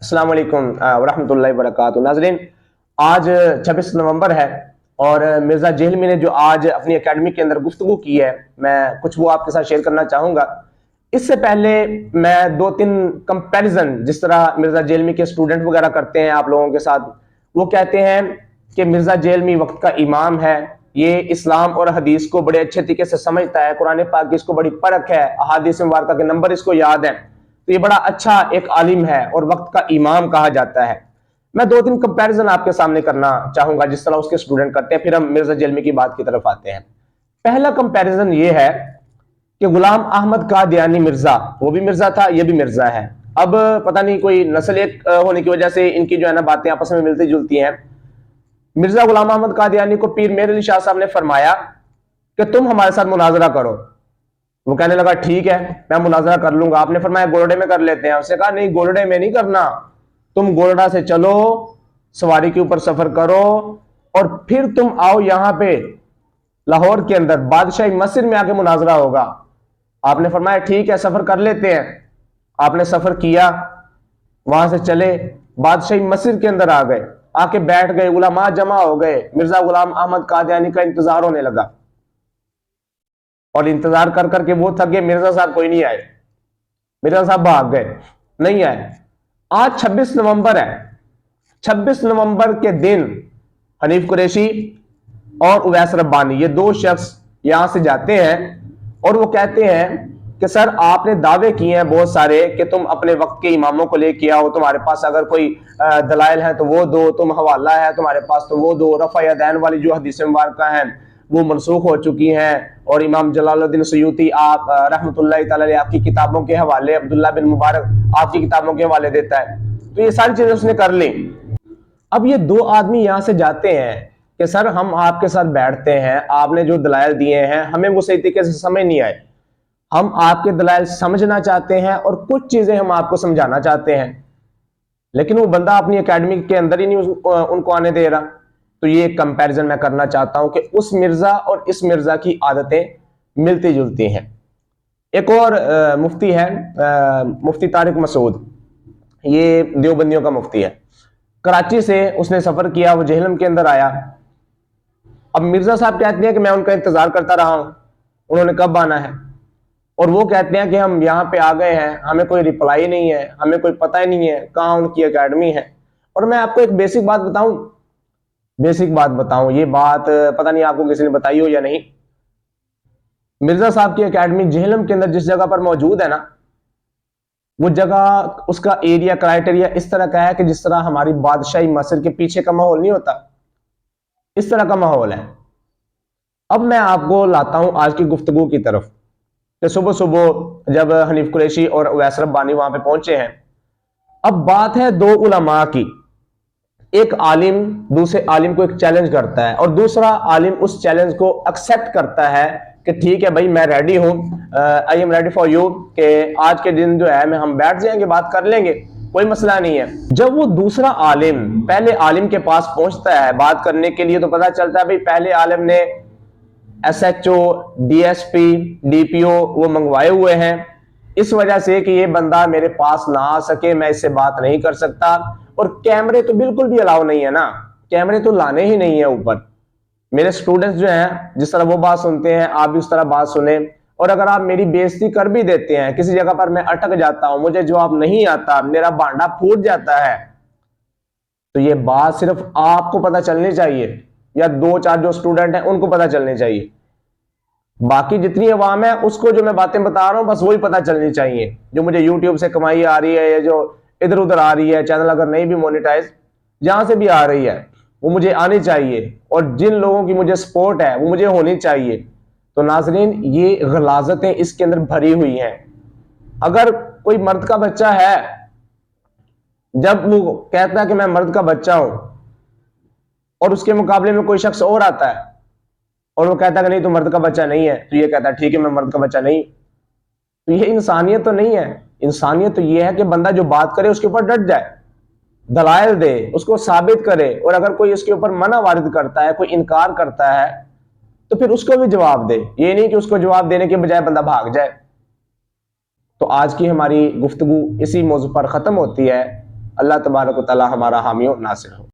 अस्सलाम वालेकुम वरहमतुल्लाहि वबरकातुहू। नाज़रीन, आज 26 नवंबर है और मिर्ज़ा जेहलमी ने जो आज अपनी एकेडमी के अंदर गुफ्तगू की है, मैं कुछ वो आपके साथ शेयर करना चाहूँगा। इससे पहले मैं दो तीन कंपैरिजन जिस तरह मिर्ज़ा जेहलमी के स्टूडेंट वगैरह करते हैं आप लोगों के साथ, वो कहते हैं कि मिर्ज़ा जेहलमी वक्त का इमाम है, ये इस्लाम और हदीस को बड़े अच्छे तरीके से समझता है, कुरान पाक की इसको बड़ी परख है, अहादीस मुबारका के नंबर इसको याद है, तो ये बड़ा अच्छा एक आलिम है और वक्त का इमाम कहा जाता है। मैं दो तीन कंपैरिजन आपके सामने करना चाहूंगा जिस तरह उसके स्टूडेंट करते हैं, फिर हम मिर्जा जेलमी की बात की तरफ आते हैं। पहला कंपैरिजन ये है कि गुलाम अहमद कादियानी मिर्जा, वो भी मिर्जा था, ये भी मिर्जा है। अब पता नहीं कोई नस्ल एक होने की वजह से इनकी जो है ना बातें आपस में मिलती जुलती हैं। मिर्जा गुलाम अहमद कादियानी को पीर मेहर अली शाह साहब ने फरमाया कि तुम हमारे साथ मुनाजरा करो। वो कहने लगा ठीक है, मैं मुनाजरा कर लूंगा। आपने फरमाया गोलड़े में कर लेते हैं। उसने कहा नहीं, गोलड़े में नहीं करना, तुम गोलड़ा से चलो, सवारी के ऊपर सफर करो और फिर तुम आओ यहां पे लाहौर के अंदर बादशाही मस्जिद में आके मुनाजरा होगा। आपने फरमाया ठीक है, सफर कर लेते हैं। आपने सफर किया, वहां से चले, बादशाही मस्जिद के अंदर आ गए, आके बैठ गए, उलमा जमा हो गए, मिर्जा गुलाम अहमद कादियानी का इंतजार होने लगा और इंतजार कर करके वो थक गए। मिर्जा साहब कोई नहीं आए, मिर्जा साहब भाग गए, नहीं आए। आज 26 नवंबर है। 26 नवंबर के दिन हनीफ कुरैशी और उवैस रब्बानी, ये दो शख्स यहां से जाते हैं और वो कहते हैं कि सर आपने दावे किए हैं बहुत सारे कि तुम अपने वक्त के इमामों को लेके आओ, तुम्हारे पास अगर कोई दलाइल है तो वो दो, तुम हवाला है तुम्हारे पास तो वो दो, रफ़ा यदैन वाली जो हदीस मुबारका है वो मनसूख हो चुकी हैं और इमाम जलालुद्दीन सयूती आप रहमतुल्लाह तआला अलैह आपकी किताबों के हवाले, अब्दुल्ला बिन मुबारक आपकी किताबों के हवाले देता है। तो ये सारी चीजें उसने कर ली। अब ये दो आदमी यहां से जाते हैं कि सर हम आपके साथ बैठते हैं, आपने जो दलाइल दिए हैं हमें वो सही तरीके से समझ नहीं आए, हम आपके दलाइल समझना चाहते हैं और कुछ चीजें हम आपको समझाना चाहते हैं, लेकिन वो बंदा अपनी एकेडमी के अंदर ही नहीं उनको आने दे रहा। तो ये एक कंपैरिजन मैं करना चाहता हूं कि उस मिर्जा और इस मिर्जा की आदतें मिलती जुलती हैं। एक और मुफ्ती है, मुफ्ती तारिक मसूद, ये देवबंदियों का मुफ्ती है। कराची से उसने सफर किया, वो जेहलम के अंदर आया। अब मिर्जा साहब कहते हैं कि मैं उनका इंतजार करता रहा हूं, उन्होंने कब आना है, और वो कहते हैं कि हम यहाँ पे आ गए हैं, हमें कोई रिप्लाई नहीं है, हमें कोई पता ही नहीं है कहाँ उनकी एकेडमी है। और मैं आपको एक बेसिक बात बताऊं, ये बात पता नहीं आपको किसी ने बताई हो या नहीं। मिर्जा साहब की एकेडमी जेहलम के अंदर जिस जगह पर मौजूद है ना, वो जगह, उसका एरिया क्राइटेरिया इस तरह का है कि जिस तरह हमारी बादशाही मस्जिद के पीछे का माहौल नहीं होता, इस तरह का माहौल है। अब मैं आपको लाता हूं आज की गुफ्तगू की तरफ कि सुबह सुबह जब हनीफ कुरैशी और उवैस रब्बानी वहां पे पहुंचे हैं। अब बात है दो उलमा की, एक आलिम दूसरे आलिम को एक चैलेंज करता है और दूसरा आलिम उस चैलेंज को एक्सेप्ट करता है कि ठीक है भाई मैं रेडी हूं, I am ready for you, कि आज के दिन जो है मैं हम बैठ जाएंगे, बात कर लेंगे, कोई मसला नहीं है। जब वो दूसरा आलिम पहले आलिम के पास पहुंचता है बात करने के लिए, तो पता चलता है भाई पहले आलिम ने एसएचओ, डीएसपी, डीपीओ वो मंगवाए हुए हैं, इस वजह से कि ये बंदा मेरे पास ना आ सके, मैं इससे बात नहीं कर सकता। और कैमरे तो बिल्कुल भी अलाउ नहीं है ना, कैमरे तो लाने ही नहीं है ऊपर। मेरे स्टूडेंट्स जो हैं जिस तरह वो बात सुनते हैं आप भी उस तरह बात सुने, और अगर आप मेरी बेइज्जती कर भी देते हैं, किसी जगह पर मैं अटक जाता हूं, मुझे जवाब नहीं आता, मेरा भांडा फूट जाता है, तो ये बात सिर्फ आपको पता चलनी चाहिए या दो चार जो स्टूडेंट हैं उनको पता चलनी चाहिए। बाकी जितनी अवाम है उसको जो मैं बातें बता रहा हूं बस वही पता चलनी चाहिए। जो मुझे यूट्यूब से कमाई आ रही है या जो इधर उधर आ रही है, चैनल अगर नहीं भी मोनेटाइज, जहां से भी आ रही है वो मुझे आनी चाहिए, और जिन लोगों की मुझे सपोर्ट है वो मुझे होनी चाहिए। तो नाजरीन, ये गलाजतें इसके अंदर भरी हुई हैं। अगर कोई मर्द का बच्चा है, जब वो कहता है कि मैं मर्द का बच्चा हूं, और उसके मुकाबले में कोई शख्स और आता है और वो कहता है कि नहीं तो मर्द का बच्चा नहीं है, तो ये कहता है ठीक है मैं मर्द का बच्चा नहीं, तो ये इंसानियत तो नहीं है। इंसानियत तो ये है कि बंदा जो बात करे उसके ऊपर डट जाए, दलाइल दे, उसको साबित करे, और अगर कोई इसके ऊपर मना वारिद करता है, कोई इनकार करता है, तो फिर उसको भी जवाब दे। ये नहीं कि उसको जवाब देने के बजाय बंदा भाग जाए। तो आज की हमारी गुफ्तगू इसी मौजू पर खत्म होती है। अल्लाह तबारक व तआला हमारा हामी और नासिर हो।